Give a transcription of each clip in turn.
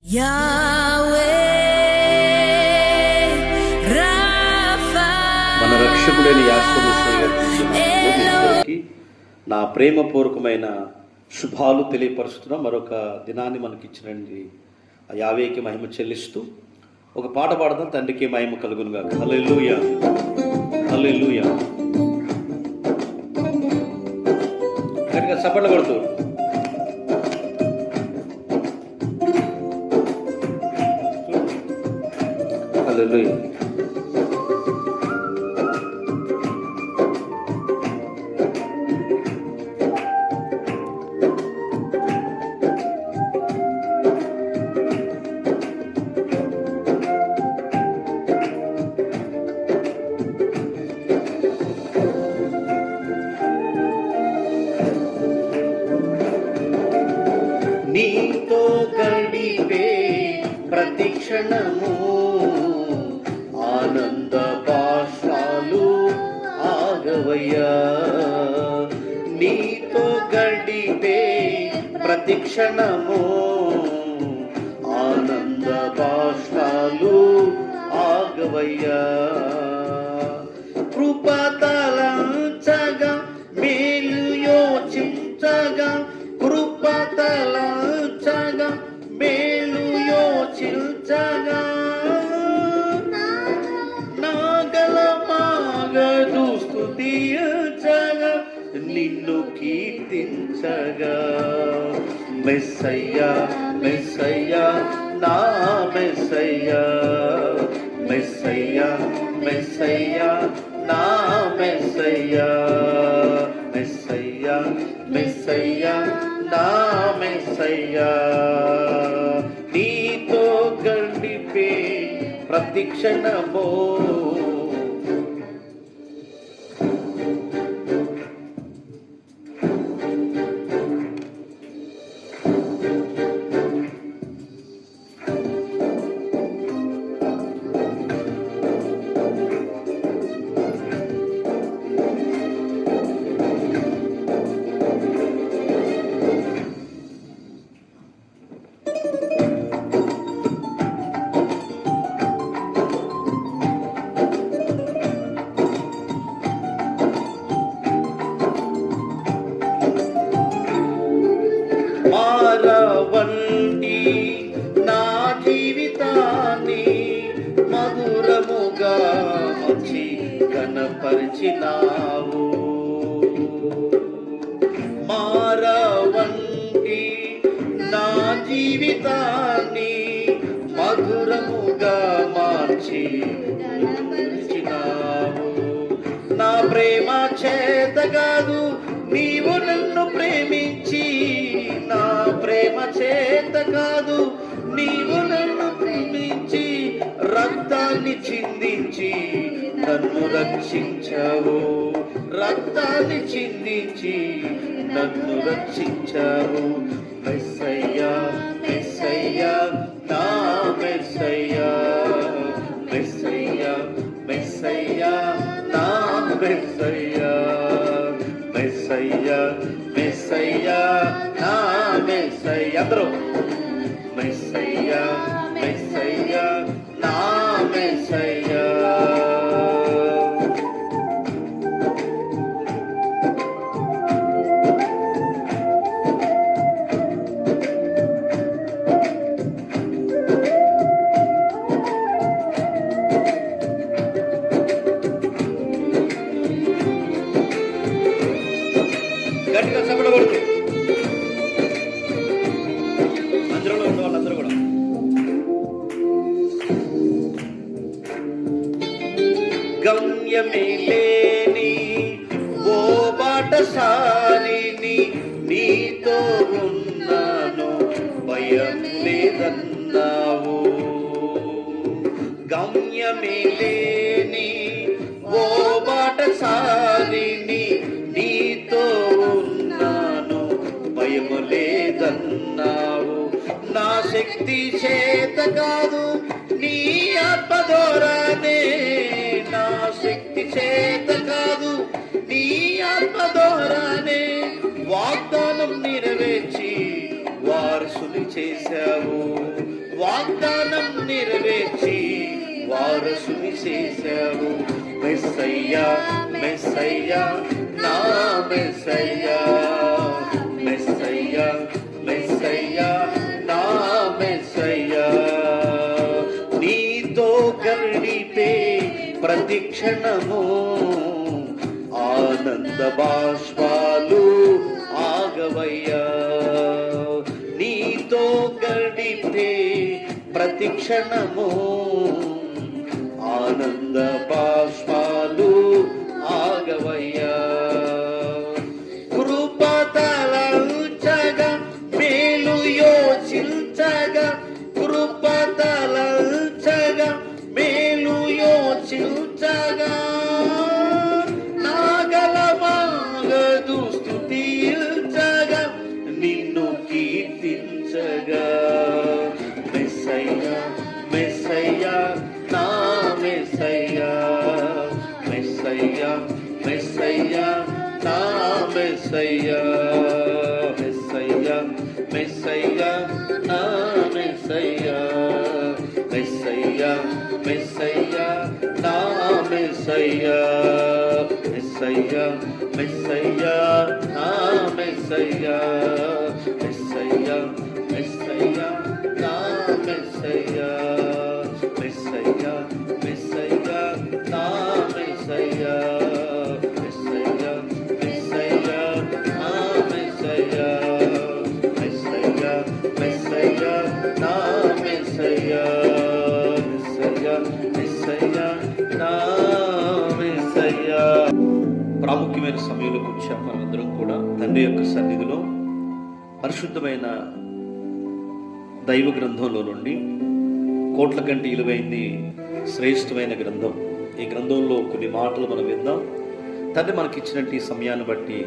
మన రక్షకుడైన యేసుక్రీస్తుకి నా ప్రేమపూర్వకమైన శుభాలు తెలియపరుస్తున్నా. మరొక దినాన్ని మనకి ఇచ్చినండి ఆ యావేకి మహిమ చెల్లిస్తూ ఒక పాట పాడదాం. తండ్రికి మహిమ కలుగునుగా. హల్లెలూయా, హల్లెలూయా. గట్టిగా చప్పట్లు కొడుతూ హల్లెలూయా. నీతో గడిపే ప్రతి క్షణము ఆనంద బాష్పాలు ఆగవయ్యా. నీతో గడిపే ప్రతి క్షణము ఆనంద బాష్పాలు ఆగవయ్యా. కృపతలంచగా మేలు యోచించగా, కృపతలంచగా మేలు యోచించగా, నాగలమాగదు స్తుతించగా, నిన్ను కీర్తించగా. మెస్సయ్యా, మెస్సయ్యా, నా మెస్సయ్యా, మెస్సయ్యా, మెస్సయ్యా, నా మెస్సయ్యా, మెస్సయ్యా, మెస్సయ్యా, నా మెస్సయ్యా. నీతో గడిపే ప్రతి క్షణమో మారవండి నా జీవితాన్ని మధురముగా మంచి కనపరిచినావు. మారవండి నా జీవితాన్ని మధురముగా మార్చి కనపరిచినావు. నా ప్రేమ చేత కాదు, నీవు నన్ను ప్రేమించి, నా ప్రేమ చేత కాదు, నీవు నన్ను ప్రేమించి, రక్తాన్ని చిందించి నన్ను రక్షించావు. రక్తాన్ని చిందించి నన్ను రక్షించావు. మెస్సయ్యా, మెస్సయ్యా, నా మెస్సయ్యా, మెస్సయ్యా, మెస్సయ్యా, నా మెస్సయ్యా, మెస్సయ్యా, మెస్సయ్యా, నా మెస్సయ్యా. అందరూ మెస్సయ్యా, మెస్సయ్యా, నా మెస్సయ్యా. గట్టిగా చప్పట్లు కొడుతూ మందిరంలో ఉన్న వాళ్ళందరూ కూడా గమ్యమే లేని ఓ బాటసారిని, నీతో ఉన్నాను భయం లేదన్నావు. గమ్యమే లేని ఓ బాటసారిని, నీతో ఉన్నాను భయము లేదన్నావు. నా శక్తి చేత కాదు, నీ ఆత్మ ద్వారానే, నా శక్తి చేత కాదు, నీ ఆత్మ ద్వారానే వాగ్దానం నెరవేర్చి వారసుని చేశావు. వాగ్దానం నెరవేర్చి వారసుని చేశావు. మెస్సయ్యా మెస్సయ్యా నా మెస్సయ్యా, మెస్సయ్యా మెస్సయ్యా నా మెస్సయ్యా. నీతో గడిపే ప్రతి క్షణము ఆనంద బాష్పాలు ఆగవయ్యా. నీతో గడిపే ప్రతి క్షణము ఆనంద బాష్పాలు ఆగవయ్యా. కృపతలంచగా మేలు యోచించగా, కృపతలంచగా మేలు యోచించగా, నాగలమాగదు స్తుతించగా, నిన్ను కీర్తించగా. మెస్సయ్యా మెస్సయ్యా నా మెస్సయ్యా, మెస్సయ్యా మెస్సయ్యా నా మెస్సయ్యా, మెస్సయ్యా మెస్సయ్యా నా మెస్సయ్యా, మెస్సయ్యా మెస్సయ్యా నా మెస్సయ్యా, మెస్సయ్యా మెస్సయ్యా నా మెస్సయ్యా, మెస్సయ్యా మెస్సయ్యా నా మెస్సయ్యా, మెస్సయ్యా మెస్సయ్యా నా మెస్సయ్యా, మెస్సయ్యా మెస్సయ్యా నా మెస్సయ్యా, మెస్సయ్యా మెస్సయ్యా నా మెస్సయ్యా, మెస్సయ్యా మెస్సయ్యా నా మెస్సయ్యా. ప్రాముఖ్యమైన సమయంలోకి వచ్చాం మనమందరం కూడా తండ్రి యొక్క సన్నిధిలో. పరిశుద్ధమైన దైవ గ్రంథంలో నుండి కోట్ల కంటే విలువైంది శ్రేష్టమైన గ్రంథం. ఈ గ్రంథంలో కొన్ని మాటలు మనం విందాం. తండ్రి మనకిచ్చినట్టు ఈ సమయాన్ని బట్టి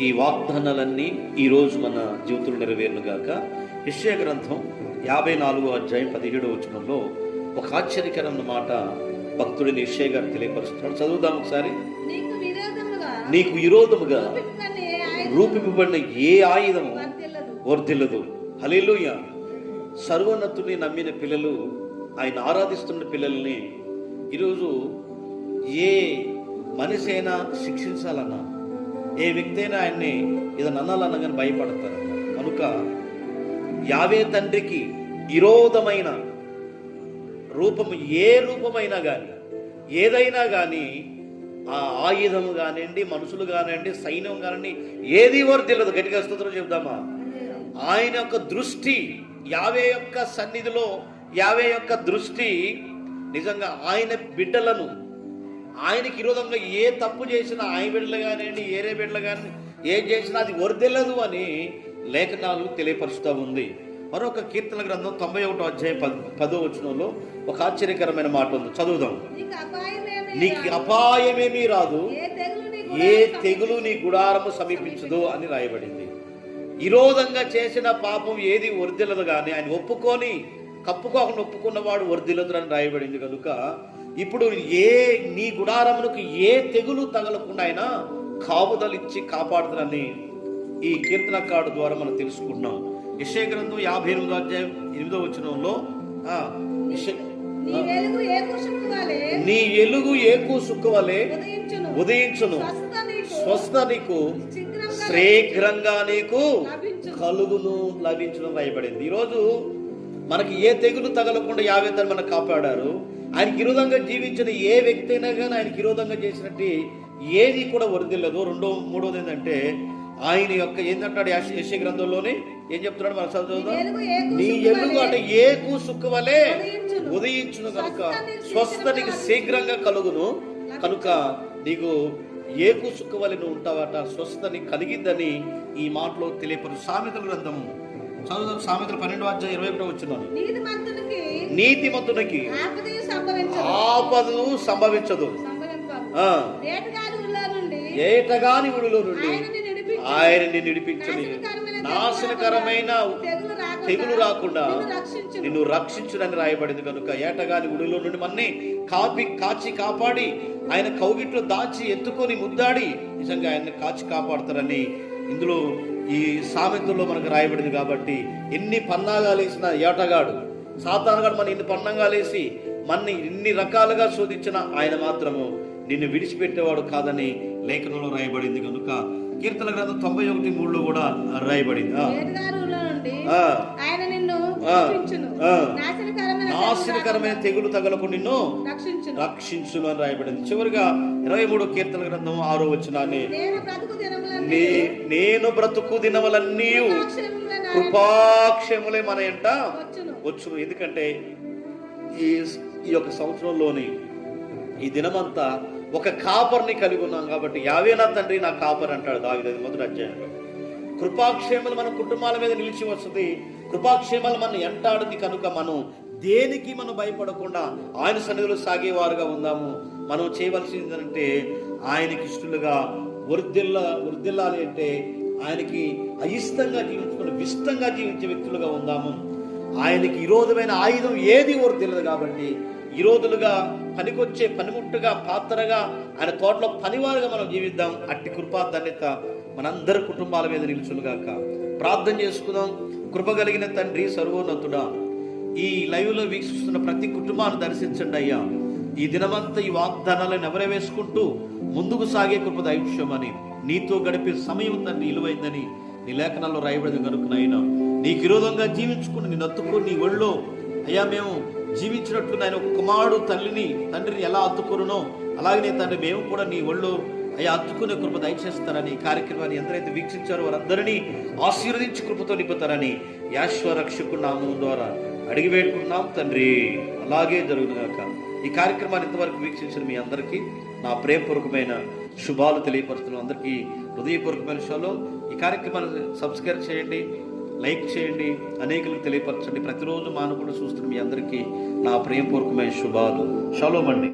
ఈ వాగ్దానాలన్నీ ఈరోజు మన జీవితంలో నెరవేరును గాక. యెషయా గ్రంథం 54వ అధ్యాయం 17వ వచనంలో ఒక ఆశ్చర్యకరమైన మాట భక్తుడిని యెషయా గారు తెలియపరుస్తున్నాడు. చదువుదాం ఒకసారి. నీకు విరోధముగా రూపింపబడిన ఏ ఆయుధము వర్ధిల్లదు. హల్లెలూయా. సర్వోన్నతుని నమ్మిన పిల్లలు, ఆయన ఆరాధిస్తున్న పిల్లల్ని ఈరోజు ఏ మనిషి అయినా శిక్షించాలన్నా, ఏ వ్యక్తి అయినా ఆయన్ని ఏదైనా అనాలన్నా కానీ భయపడతారు. కనుక యావే తండ్రికి విరోధమైన రూపము ఏ రూపమైనా కానీ, ఏదైనా కానీ, ఆ ఆయుధము కానివ్వండి, మనుషులు కానివ్వండి, సైన్యం కానివ్వండి, ఏది వర్ధిల్లదు. గట్టిగా స్తోత్రం చెప్దామా. ఆయన యొక్క దృష్టి, యావే యొక్క సన్నిధిలో యావే యొక్క దృష్టి నిజంగా ఆయన బిడ్డలను, ఆయనకి విరోధంగా ఏ తప్పు చేసినా, ఆయన బిడ్డలు కానివ్వండి, ఏరే బిడ్డలు కానీ ఏం చేసినా అది వర్ధిల్లదు అని లేఖనాలు తెలియపరుస్తూ ఉంది. మరొక కీర్తన గ్రంథం 91వ అధ్యాయం 10వ వచనంలో ఒక ఆశ్చర్యకరమైన మాట ఉంది. చదువుదాం. నీకు అపాయమేమీ రాదు, ఏ తెగులు నీ గుడారము సమీపించదు అని రాయబడింది. విరోధంగా చేసిన పాపం ఏది వర్ధిల్లదు కానీ ఆయన ఒప్పుకొని కప్పుకోకుండా ఒప్పుకున్నవాడు వర్ధిల్లదు అని రాయబడింది. కనుక ఇప్పుడు నీ గుడారమునకు ఏ తెగులు తగలకుండా ఆయన కాపుదలిచ్చి కాపాడుతారని ఈ కీర్తనకారుడు ద్వారా మనం తెలుసుకుంటున్నాం. యెషయా గ్రంథం 58వ అధ్యాయం 8వ వచనంలో నీ ఎలుగు ఏకు సుక్కువలే ఉదయించును, స్వస్థ నీకు శీఘ్రంగా నీకు కలుగును లభించును రాయబడింది. ఈరోజు మనకి ఏ తెగులు తగలకుండా యావే తను మనకు కాపాడారు. ఆయనకి విరోధంగా జీవించిన ఏ వ్యక్తి అయినా కానీ ఆయనకి విరోధంగా చేసినట్టు ఏది కూడా వర్ధిల్లదు. మూడోది ఏంటంటే ఆయన యొక్క ఏంటంటాడు యెషయా గ్రంథంలోనే ఏం చెప్తున్నాడు మన చదువుదాం. నీ ఎలుగు అంటే ఏకు సుక్కువలే ఉదయించును కనుక స్వస్థ నీకు శీఘ్రంగా కలుగును. కనుక నీకు ఏకు సుక్కువలే నువ్వు ఉంటావట, స్వస్థ నీకు కలిగిందని ఈ మాటలో తెలియపరు. సామెతల గ్రంథము చదువుదాం. సామెతలు 12వ అధ్యాయం 21వ వచనం. నీతిమంతునికి ఆపదలు సంభవించదు, ఏటగాని ఊడిలో నుండి ఆయనని నిడిపించని నాశనకరమైన తెగులు రాకుండా నిన్ను రక్షించునని రాయబడింది. కనుక ఏటగాని ఉడిలో నుండి మన్ని కాచి కాపాడి ఆయన కౌగిట్లో దాచి ఎత్తుకొని ముద్దాడి నిజంగా ఆయన్ని కాచి కాపాడతారని ఇందులో ఈ సామెతల్లో మనకు రాయబడింది. కాబట్టి ఎన్ని పన్నాగాలు వేసిన ఏటగాడు సాతానుగాడు మన ఇన్ని పన్నంగాలేసి మన్ని ఇన్ని రకాలుగా శోధించిన ఆయన మాత్రము నిన్ను విడిచిపెట్టేవాడు కాదని లేఖనంలో రాయబడింది. కనుక కీర్తన గ్రంథం 91:3 కూడా రాయబడింది. నాశనకరమైన తెగులు తగలకు నిన్ను రక్షించును అని రాయబడింది. చివరిగా 23 కీర్తన గ్రంథం 6వ వచనాన్ని, నేను బ్రతుకు దినములన్నీ కృపాక్షేములే మన ఎంట వచ్చును. ఎందుకంటే ఈ యొక్క సంవత్సరంలోని ఈ దినమంతా ఒక కాపర్ని కలిగి ఉన్నాం కాబట్టి, యావే నా తండ్రి నా కాపర్ అంటాడు దావీదు 1వ అధ్యాయంలో. కృపాక్షేమాలు మన కుటుంబాల మీద నిలిచి వస్తుంది. కృపాక్షేమాలు మన ఎంటాడుతుంది. కనుక మనం దేనికి మనం భయపడకుండా ఆయన సన్నిధిలో సాగేవారుగా ఉందాము. మనం చేయవలసింది ఏంటంటే ఆయనకి ఇష్టలుగా వర్ధిల్లాలి అంటే ఆయనకి అయిష్టంగా జీవించుకుని విష్టంగా జీవించే వ్యక్తులుగా ఉందాము. ఆయనకి విరోధమైన ఆయుధం ఏది వర్ధిల్లదు కాబట్టి విరోధులుగా పనికొచ్చే పనిముట్టుగా పాత్రగా ఆయన తోటలో పనివారుగా మనం జీవిద్దాం. అట్టి కృపా ధన్యత మనందరి కుటుంబాల మీద నిలుచులుగాక. ప్రార్థన చేసుకుందాం. కృప కలిగిన తండ్రి, సర్వోన్నతుడా, ఈ లైవ్లో వీక్షిస్తున్న ప్రతి కుటుంబాన్ని దర్శించండి అయ్యా. ఈ దినమంతా ఈ వాగ్దానాలను ఎవరవేసుకుంటూ ముందుకు సాగే కృప దైవమని, నీతో గడిపే సమయం తండ్రి విలువైందని నీ లేఖనాల్లో రాయబడింది కనుకనైనా నీకు విరోధంగా జీవించుకుని నేను అత్తుకుని నీ ఒళ్ళో అయ్యా మేము జీవించినట్లు నేను ఒక కుమారుడు తండ్రిని ఎలా అత్తుకురునో అలాగనే తండ్రి మేము కూడా నీ ఒళ్ళో అయ్యా అత్తుకునే కృప దయచేస్తారని, కార్యక్రమాన్ని ఎందరైతే వీక్షించారో వారందరినీ ఆశీర్వదించి కృపతో నింపుతారని యాశ్వరక్షకుడు నామం ద్వారా అడిగి వేడుకున్నాం తండ్రి. అలాగే జరుగునుగాక. ఈ కార్యక్రమాన్ని ఇంతవరకు వీక్షించిన మీ అందరికీ నా ప్రేమపూర్వకమైన శుభాలు తెలియపరుస్తున్నాను. అందరికీ హృదయపూర్వకమైన షాలో. ఈ కార్యక్రమాన్ని సబ్స్క్రైబ్ చేయండి, లైక్ చేయండి, అనేకులకు తెలియపరచండి. ప్రతిరోజు మానవుడు చూస్తున్న మీ అందరికీ నా ప్రేమపూర్వకమైన శుభాలు. షాలోమ్ అండి.